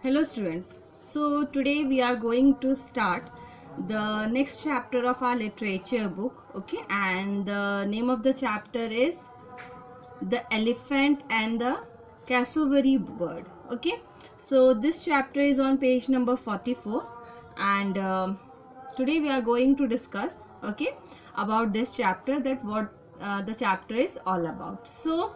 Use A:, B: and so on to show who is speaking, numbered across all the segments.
A: Hello students. So today we are going to start the next chapter of our literature book. Okay, and the name of the chapter is The Elephant and the Cassowary Bird. Okay, so this chapter is on page number 44, and today we are going to discuss about this chapter, that what the chapter is all about. So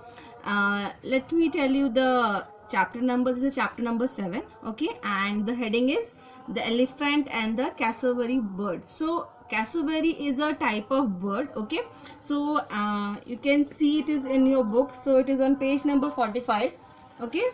A: let me tell you the chapter number. This is chapter number 7. Okay, and the heading is The Elephant and the Cassowary Bird. So cassowary is a type of bird. Okay, so you can see it is in your book, so it is on page number 45. Okay,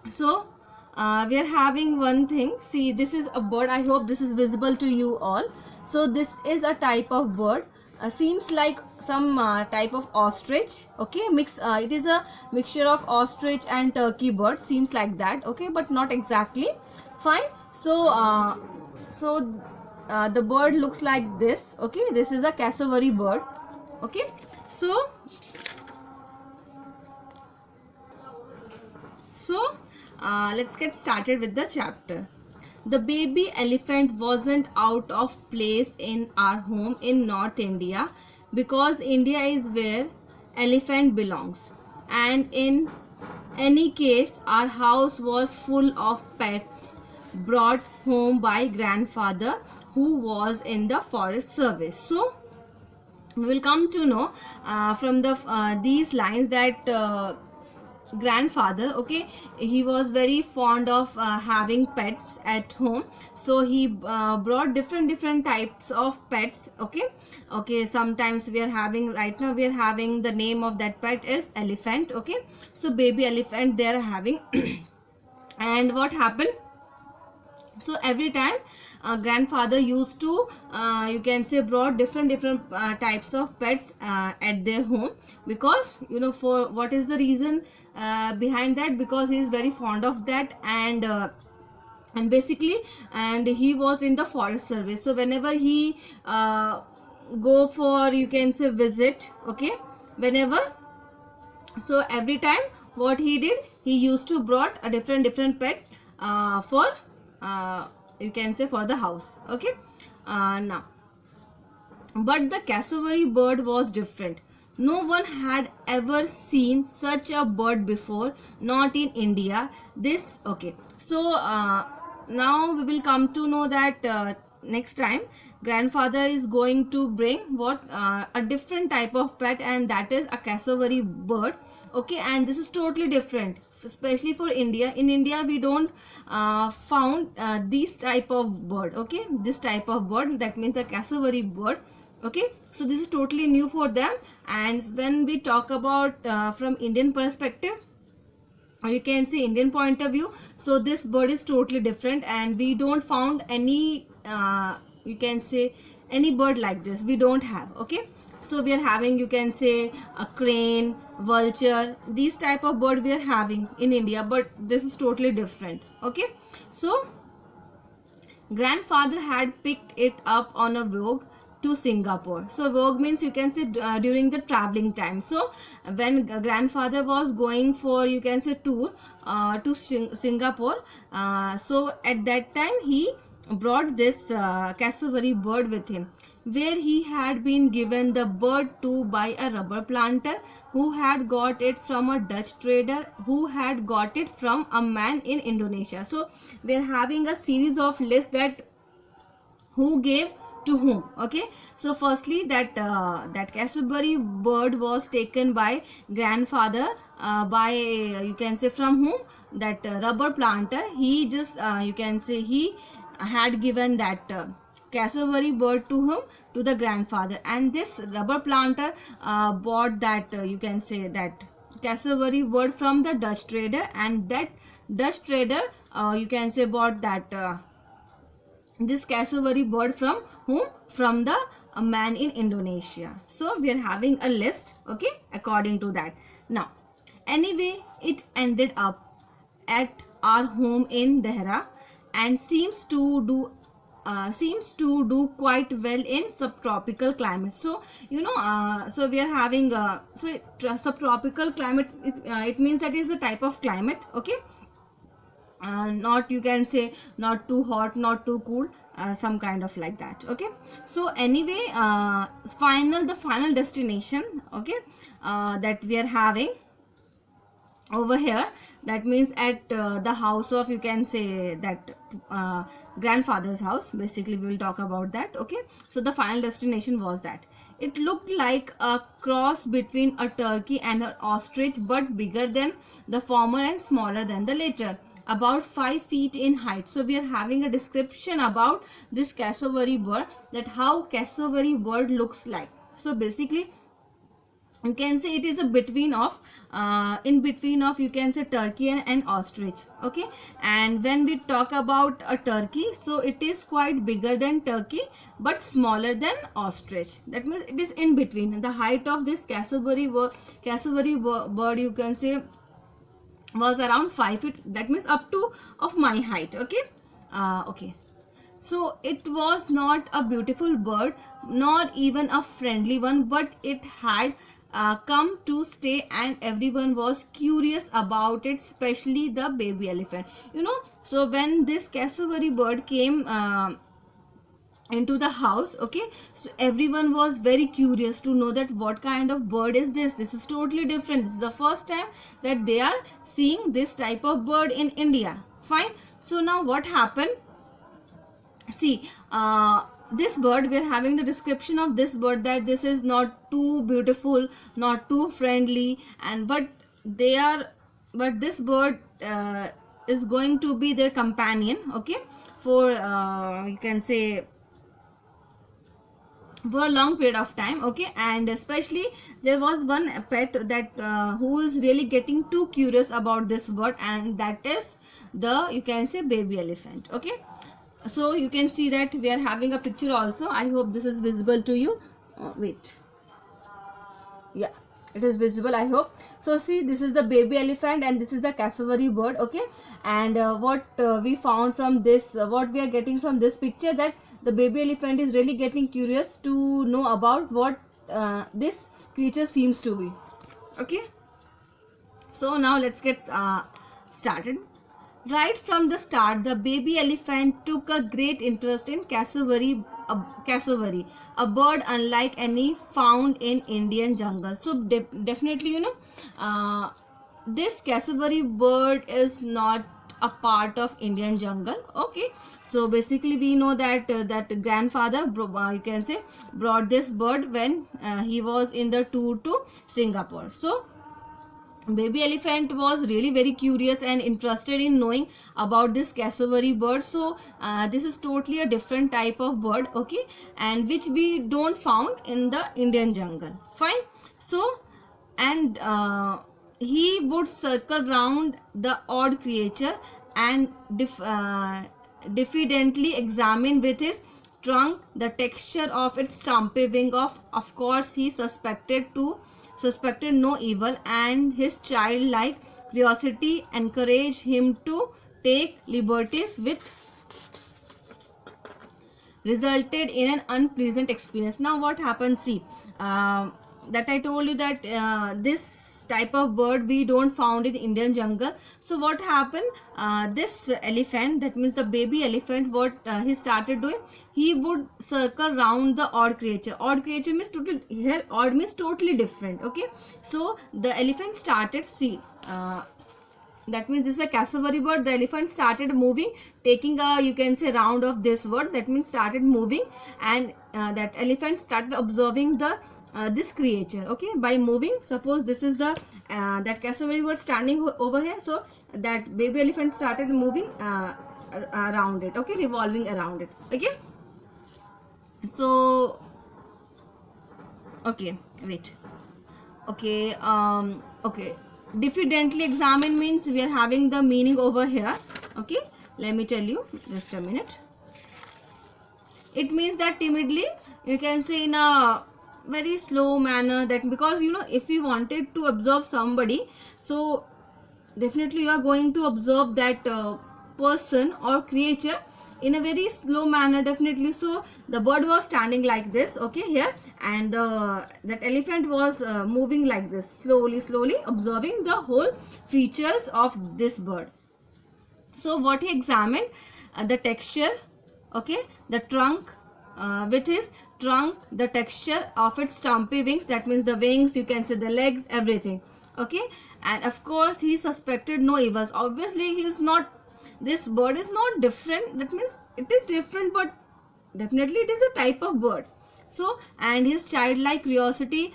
A: so we are having one thing. See, this is a bird. I hope this is visible to you all. So this is a type of bird. Seems like some type of ostrich. Okay, it is a mixture of ostrich and turkey bird. Seems like that. Okay, but not exactly. Fine. So the bird looks like this. Okay, this is a cassowary bird. Okay, so let's get started with the chapter. The baby elephant wasn't out of place in our home in North India, because India is where elephant belongs. And in any case, our house was full of pets brought home by grandfather, who was in the forest service. So we will come to know from these lines that grandfather, okay, he was very fond of having pets at home. So he brought different types of pets. Okay, sometimes we are having, right now we are having, the name of that pet is elephant. Okay, so baby elephant they are having. And what happened, so every time grandfather used to you can say brought different types of pets at their home, because for what is the reason behind that, because he is very fond of that. And basically, and he was in the forest service, so whenever he go for, you can say, visit, okay, whenever, so every time what he did, he used to brought a different pet for you can say for the house. Okay, now, but the cassowary bird was different. No one had ever seen such a bird before, not in India. This, okay, so now we will come to know that next time grandfather is going to bring what a different type of pet, and that is a cassowary bird. Okay, and this is totally different, especially for India. In India we don't found this type of bird. Okay, this type of bird, that means a cassowary bird. Okay, so this is totally new for them. And when we talk about from Indian perspective, or you can say Indian point of view, so this bird is totally different, and we don't found any you can say any bird like this, we don't have. Okay, so we are having, you can say, a crane, vulture, these type of bird we are having in India, but this is totally different. Okay, so grandfather had picked it up on a vogue to Singapore. So vogue means, you can say, during the traveling time. So when grandfather was going for, you can say, tour to Singapore, so at that time he brought this cassowary bird with him, where he had been given the bird to by a rubber planter, who had got it from a Dutch trader, who had got it from a man in Indonesia. So we are having a series of lists that who gave to whom. Okay, so firstly, that cassowary bird was taken by grandfather by, you can say, from whom, that rubber planter. He just you can say he had given that cassowary bird to him, to the grandfather, and this rubber planter bought that you can say that cassowary bird from the Dutch trader, and that Dutch trader you can say bought that this cassowary bird from whom, from the man in Indonesia. So we are having a list, okay, according to that. Now, anyway, it ended up at our home in Dehra, and seems to do quite well in subtropical climate. So so we are having subtropical climate. It means that is a type of climate. Okay, not, you can say, not too hot, not too cool, some kind of like that. Okay, so anyway, the final destination, okay, that we are having over here, that means at the house of, you can say, that grandfather's house. Basically we will talk about that. Okay, so the final destination was that it looked like a cross between a turkey and an ostrich, but bigger than the former and smaller than the latter, about 5 feet in height. So we are having a description about this cassowary bird, that how cassowary bird looks like. So basically you can say it is a between of in between of, you can say, turkey and ostrich. Okay, and when we talk about a turkey, so it is quite bigger than turkey but smaller than ostrich. That means it is in between. The height of this cassowary bird, you can say, was around 5 feet. That means up to of my height. Okay, okay. So it was not a beautiful bird, not even a friendly one, but it had come to stay, and everyone was curious about it, especially the baby elephant. You know, so when this cassowary bird came into the house, okay, so everyone was very curious to know that what kind of bird is this. This is totally different. This is the first time that they are seeing this type of bird in India. Fine. So now what happened? See, this bird, we are having the description of this bird, that this is not too beautiful, not too friendly, and but this bird is going to be their companion. Okay, for you can say, for a long period of time. Okay, and especially there was one pet that who is really getting too curious about this bird, and that is the, you can say, baby elephant. Okay, so you can see that we are having a picture also. I hope this is visible to you. Wait, yeah, it is visible, I hope. So see, this is the baby elephant and this is the cassowary bird. Okay, and what we found from this, what we are getting from this picture, that the baby elephant is really getting curious to know about what this creature seems to be. Okay, so now let's get started. Right from the start, the baby elephant took a great interest in cassowary, a bird unlike any found in Indian jungle. So definitely, you know, this cassowary bird is not a part of Indian jungle. Okay, so basically we know that that grandfather, you can say, brought this bird when he was in the tour to Singapore. So baby elephant was really very curious and interested in knowing about this cassowary bird. So this is totally a different type of bird. Okay, and which we don't found in the Indian jungle. Fine. So, and he would circle round the odd creature and diffidently examine with his trunk the texture of its stumpy wing. Of course he suspected no evil, and his childlike curiosity encouraged him to take liberties with resulted in an unpleasant experience. Now what happened? See, that I told you that this type of bird we don't found in Indian jungle. So what happened? This elephant, that means the baby elephant, what he started doing, he would circle round the odd creature. Odd creature means totally, here odd means totally different. Okay, so the elephant started, see, that means this is a cassowary bird. The elephant started moving, taking a, you can say, round of this bird. That means started moving, and that elephant started observing the this creature. Okay, by moving. Suppose this is the that cassowary bird standing over here, so that baby elephant started moving around it. Okay, revolving around it. Okay, so okay, wait, okay, okay, diffidently examine means we are having the meaning over here. Okay, let me tell you, just a minute. It means that timidly, you can say, in a very slow manner, that because, you know, if you wanted to observe somebody, so definitely you are going to observe that person or creature in a very slow manner, definitely. So the bird was standing like this, okay, here, and that elephant was moving like this, slowly observing the whole features of this bird. So what he examined, the texture, okay, the trunk, with his trunk, the texture of its stumpy wings, that means the wings, you can say the legs, everything, okay. And of course he suspected no evils. Obviously he is not, this bird is not different, that means it is different, but definitely it is a type of bird. So, and his childlike curiosity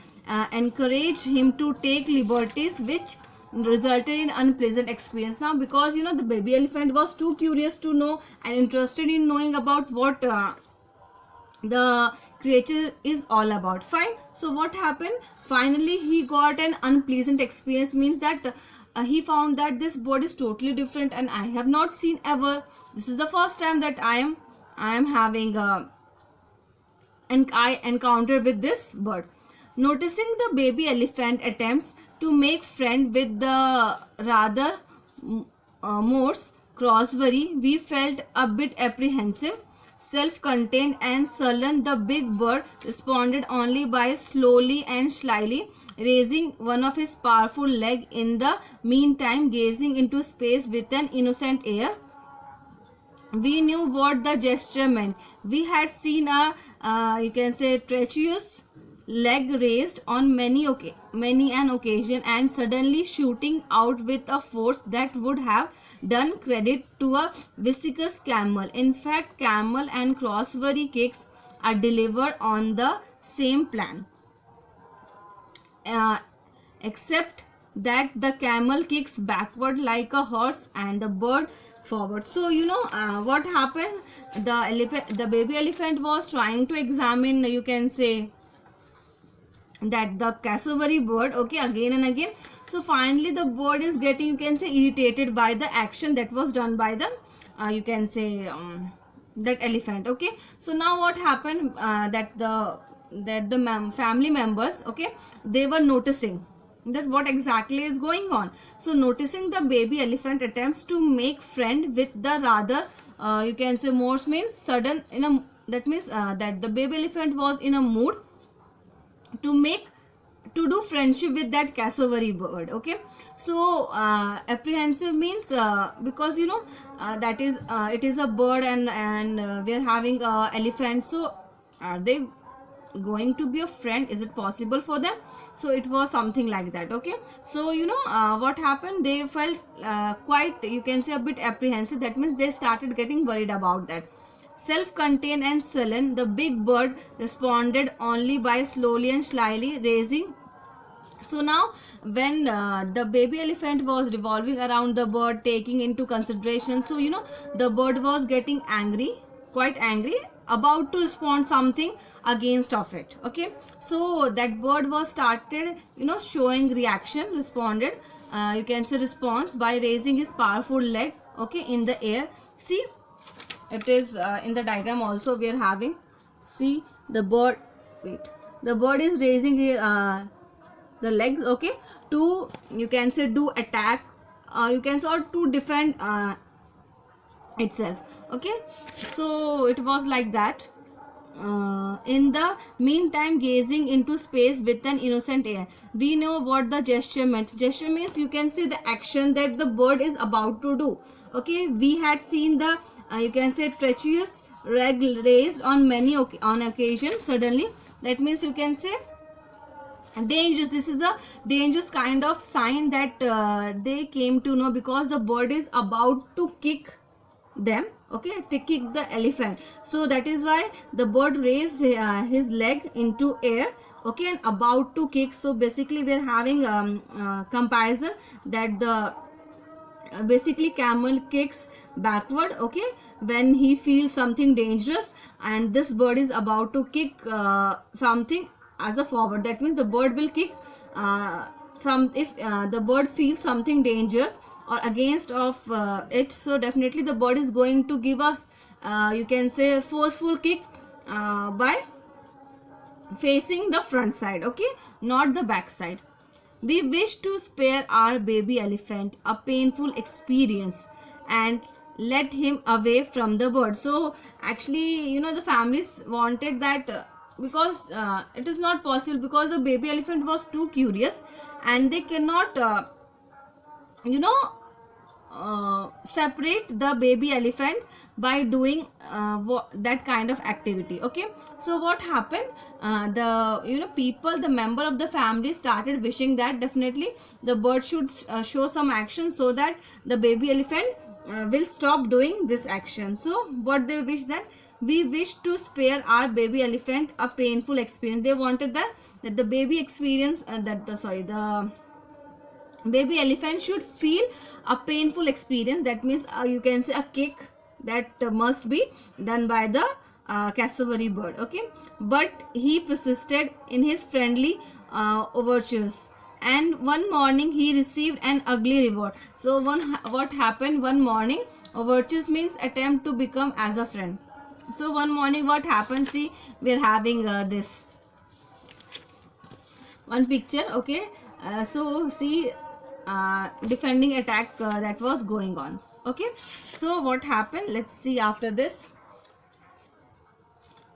A: encouraged him to take liberties, which resulted in unpleasant experience. Now because the baby elephant was too curious to know and interested in knowing about what the creature is all about. Fine. So what happened, finally he got an unpleasant experience, means that he found that this bird is totally different and I have not seen ever. This is the first time that I am having and I encountered with this bird. Noticing the baby elephant attempts to make friend with the rather Morse crossbury, we felt a bit apprehensive. Self-contained and sullen, the big bird responded only by slowly and slyly raising one of his powerful legs, in the meantime gazing into space with an innocent air. We knew what the gesture meant. We had seen a you can say treacherous leg raised on many an occasion and suddenly shooting out with a force that would have done credit to a viscous camel. In fact, camel and crossbury kicks are delivered on the same plan, uh, except that the camel kicks backward like a horse and the bird forward. So what happened, the baby elephant was trying to examine, you can say, that the cassowary bird, okay, again and again. So finally the bird is getting, you can say, irritated by the action that was done by the you can say that elephant, okay. So now what happened, that the family members, okay, they were noticing that what exactly is going on. So noticing the baby elephant attempts to make friend with the rather you can say Morse, means sudden, that means that the baby elephant was in a mood to do friendship with that cassowary bird, okay. So apprehensive means because that is it is a bird and we are having a elephant, so are they going to be a friend? Is it possible for them? So it was something like that, okay. So what happened, they felt quite, you can say, a bit apprehensive. That means they started getting worried about that. Self-contained and sullen, the big bird responded only by slowly and slyly raising. So now when the baby elephant was revolving around the bird, taking into consideration, so the bird was getting angry, quite angry, about to respond something against of it, okay. So that bird was started showing reaction, responded you can say response by raising his powerful leg, okay, in the air. See, it is in the diagram also we are having. See, the bird, wait, the bird is raising the legs, okay, to, you can say, do attack, you can say, or to defend itself, okay. So it was like that. In the meantime gazing into space with an innocent air. We know what the gesture meant. Gesture means, you can say, the action that the bird is about to do, okay. We had seen the you can say treacherous leg raised on many on occasion suddenly, that means, you can say, dangerous. This is a dangerous kind of sign that they came to know, because the bird is about to kick them, okay, to kick the elephant. So that is why the bird raised his leg into air, okay, and about to kick. So basically we are having comparison that the basically camel kicks backward, okay, when he feels something dangerous, and this bird is about to kick something as a forward. That means the bird will kick some, if the bird feels something danger or against of it, so definitely the bird is going to give a you can say forceful kick by facing the front side, okay, not the back side. We wish to spare our baby elephant a painful experience and let him away from the bird. So actually the families wanted that because it is not possible, because the baby elephant was too curious and they cannot separate the baby elephant by doing that kind of activity. Okay, so what happened, the people, the member of the family started wishing that definitely the bird should show some action so that the baby elephant will stop doing this action. So what they wish, that we wish to spare our baby elephant a painful experience. They wanted that the baby experience, the baby elephant should feel a painful experience. That means you can say a kick that must be done by the cassowary bird. Okay, but he persisted in his friendly overtures, and one morning he received an ugly reward. So what happened one morning? Overtures means attempt to become as a friend. So one morning what happened, see, we are having this one picture. Okay, so see, defending attack that was going on. Okay, so what happened, let's see after this.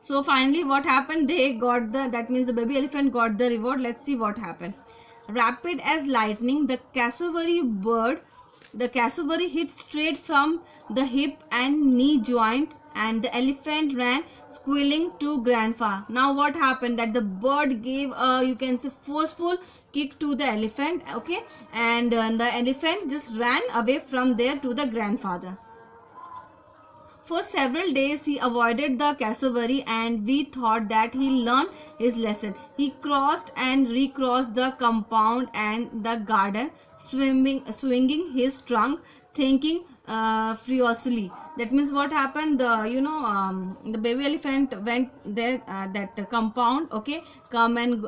A: So finally what happened, they got that means the baby elephant got the reward. Let's see what happened. Rapid as lightning, the cassowary hit straight from the hip and knee joint, and the elephant ran squealing to grandpa. Now what happened, that the bird gave a, you can say, forceful kick to the elephant. Okay, and the elephant just ran away from there to the grandfather. For several days he avoided the cassowary, and we thought that he learned his lesson. He crossed and recrossed the compound and the garden, swinging his trunk, thinking furiously. That means what happened, the baby elephant went there, that compound. Okay, come and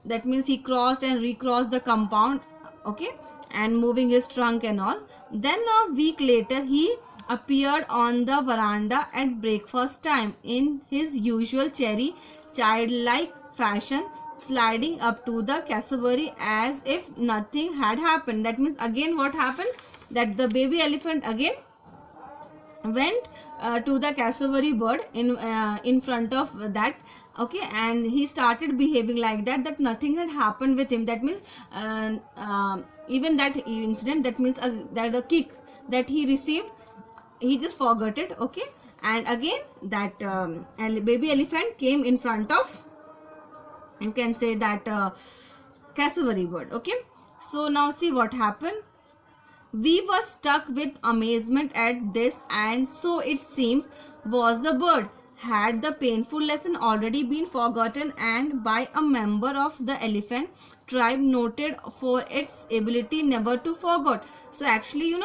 A: that means he crossed and recrossed the compound. Okay, and moving his trunk and all. Then a week later he appeared on the veranda at breakfast time in his usual cheery, childlike fashion, sliding up to the cassowary as if nothing had happened. That means again what happened, that the baby elephant again went to the cassowary bird in front of that. Okay, and he started behaving like that nothing had happened with him. That means even that incident, that means that the kick that he received, he just forgot it. Okay, and again that baby elephant came in front of, you can say, that cassowary bird. Okay, so now see what happened. We were struck with amazement at this, and so it seems was the bird. Had the painful lesson already been forgotten, and by a member of the elephant tribe noted for its ability never to forget? So actually,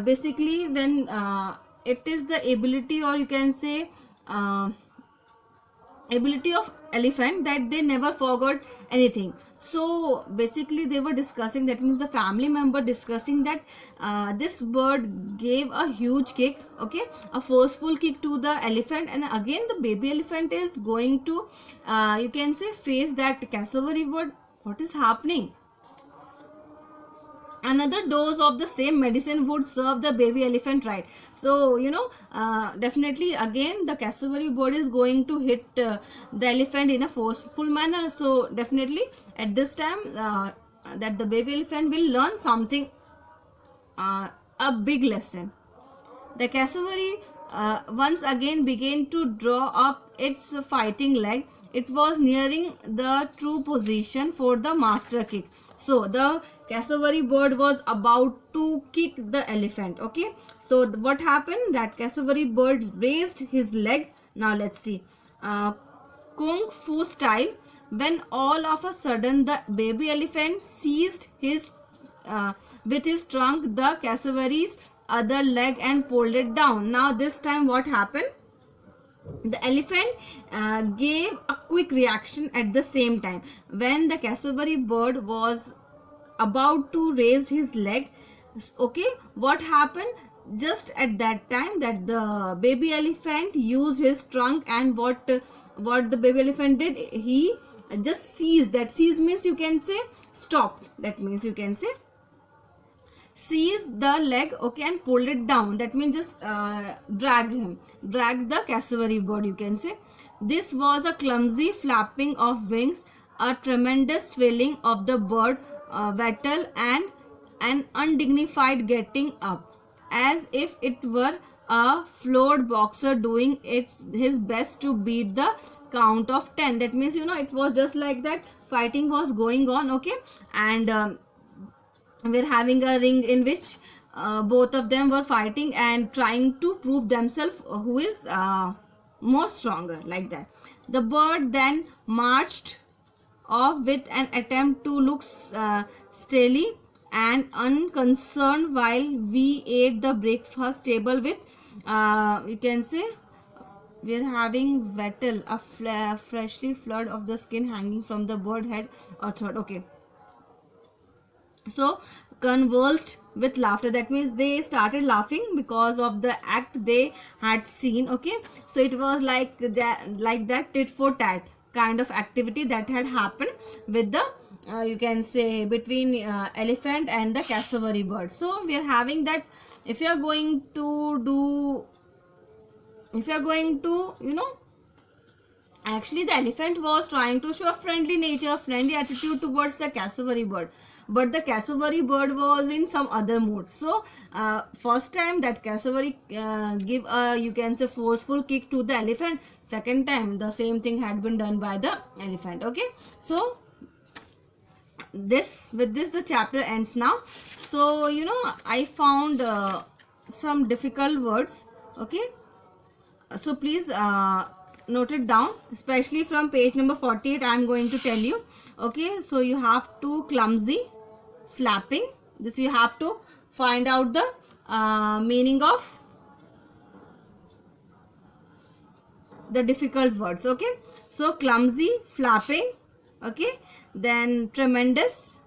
A: basically when it is the ability, or you can say ability of elephant, that they never forgot anything. So basically they were discussing, that means the family member discussing, that this bird gave a huge kick. Okay, a forceful kick to the elephant, and again the baby elephant is going to you can say face that cassowary bird. What is happening? Another dose of the same medicine would serve the baby elephant right. So definitely again the cassowary bird is going to hit the elephant in a forceful manner. So definitely at this time that the baby elephant will learn something, a big lesson. The cassowary once again began to draw up its fighting leg. It was nearing the true position for the master kick. So the cassowary bird was about to kick the elephant. Okay, so what happened, that cassowary bird raised his leg. Now let's see, kung fu style, when all of a sudden the baby elephant seized his with his trunk the cassowary's other leg and pulled it down. Now this time what happened, the elephant gave a quick reaction at the same time. When the cassowary bird was about to raise his leg, okay, what happened, just at that time that the baby elephant used his trunk, and what the baby elephant did, he just seized. That seize means you can say stop. That means you can say seized the leg, okay, and pulled it down. That means just drag the cassowary bird, you can say. This was a clumsy flapping of wings, a tremendous swelling of the bird wattle, and an undignified getting up, as if it were a floored boxer doing his best to beat the count of 10. That means, you know, it was just like that, fighting was going on, okay, and we're having a ring in which both of them were fighting and trying to prove themselves who is more stronger, like that. The bird then marched off with an attempt to look steely and unconcerned while we ate the breakfast table with, you can say, we're having vettel, a freshly flood of the skin hanging from the bird head or throat. Okay, so convulsed with laughter. That means they started laughing because of the act they had seen. Okay, so it was like that tit for tat kind of activity that had happened with the you can say between elephant and the cassowary bird. So we are having that if you are going to you know, actually the elephant was trying to show a friendly nature, friendly attitude towards the cassowary bird, but the cassowary bird was in some other mood. So first time that cassowary give a, you can say, forceful kick to the elephant. Second time the same thing had been done by the elephant. Okay, so with this the chapter ends now. So you know, I found some difficult words. Okay, so please note it down, especially from page number 48. I am going to tell you. Okay, so you have to clumsy, flapping, this you have to find out the meaning of the difficult words. Okay, so clumsy, flapping, okay, then tremendous,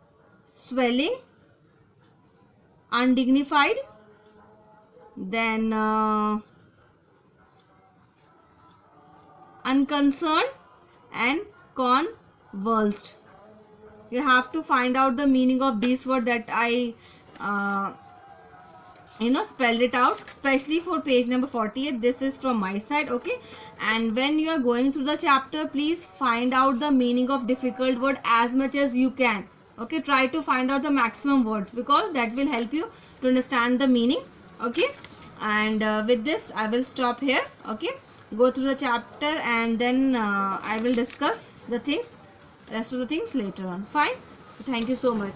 A: swelling, undignified, then unconcerned and convulsed. You have to find out the meaning of these words that I you know, spelled it out, especially for page number 48. This is from my side. Okay, and when you are going through the chapter, please find out the meaning of difficult word as much as you can. Okay, try to find out the maximum words, because that will help you to understand the meaning. Okay, and with this I will stop here. Okay, go through the chapter and then I will discuss the rest of the things later on. Fine, so thank you so much.